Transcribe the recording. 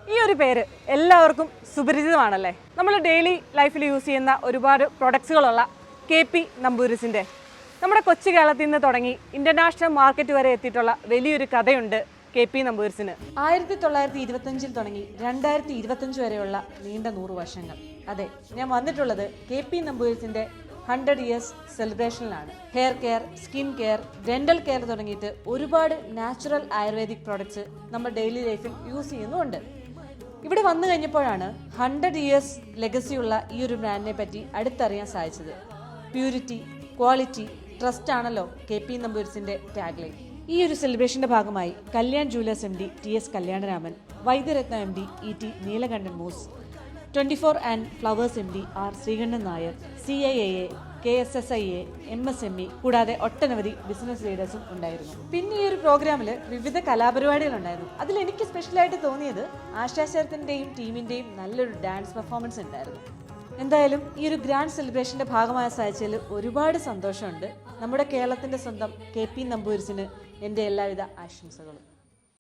ഈ ഒരു പേര് എല്ലാവർക്കും സുപരിചിതമാണല്ലേ. നമ്മൾ ഡെയിലി ലൈഫിൽ യൂസ് ചെയ്യുന്ന ഒരുപാട് പ്രൊഡക്ട്സുകളുള്ള KP നമ്പൂതിരീസിൻ്റെ നമ്മുടെ കൊച്ചു കേരളത്തിൽ നിന്ന് തുടങ്ങി ഇൻ്റർനാഷണൽ മാർക്കറ്റ് വരെ എത്തിയിട്ടുള്ള വലിയൊരു കഥയുണ്ട് KP നമ്പൂതിരീസിന്. 1925 തുടങ്ങി 2025 വരെയുള്ള നീണ്ട 100 വർഷങ്ങൾ. അതെ, ഞാൻ വന്നിട്ടുള്ളത് KP നമ്പൂതിരീസിൻ്റെ 100 ഇയേഴ്സ് സെലിബ്രേഷനിലാണ്. Hair care, skin care, dental care തുടങ്ങിയിട്ട് ഒരുപാട് നാച്ചുറൽ ആയുർവേദിക് പ്രോഡക്ട്സ് നമ്മൾ ഡെയിലി ലൈഫിൽ യൂസ് ചെയ്യുന്നുമുണ്ട്. ഇവിടെ വന്നു കഴിഞ്ഞപ്പോഴാണ് 100 ഇയേഴ്സ് ലെഗസിയുള്ള ഈ ഒരു ബ്രാൻഡിനെ പറ്റി അടുത്തറിയാൻ സാധിച്ചത്. പ്യൂരിറ്റി, ക്വാളിറ്റി, ട്രസ്റ്റ് ആണല്ലോ KP നമ്പൂതിരീസിന്റെ ടാഗ്ലൈൻ. ഈ ഒരു സെലിബ്രേഷന്റെ ഭാഗമായി Kalyan jewellers MD TS Kalyanaraman, Vaidyaratna MD ET Neelakandhan Mooss, 24 and flowers MD R Sreekandan Nair, CIIA, KSSIA, MSME കൂടാതെ ഒട്ടനവധി ബിസിനസ് ലീഡേഴ്സും ഉണ്ടായിരുന്നു. പിന്നെ ഈ ഒരു പ്രോഗ്രാമിൽ വിവിധ കലാപരിപാടികളുണ്ടായിരുന്നു. അതിൽ എനിക്ക് സ്പെഷ്യലായിട്ട് തോന്നിയത് ആശാ ശരത്തിൻ്റെയും ടീമിൻ്റെയും നല്ലൊരു ഡാൻസ് പെർഫോമൻസ് ഉണ്ടായിരുന്നു. എന്തായാലും ഈ ഒരു ഗ്രാൻഡ് സെലിബ്രേഷൻ്റെ ഭാഗമായ സാധിച്ചതിൽ ഒരുപാട് സന്തോഷമുണ്ട്. നമ്മുടെ കേരളത്തിൻ്റെ സ്വന്തം KP നമ്പൂതിരീസിന് എൻ്റെ എല്ലാവിധ ആശംസകളും.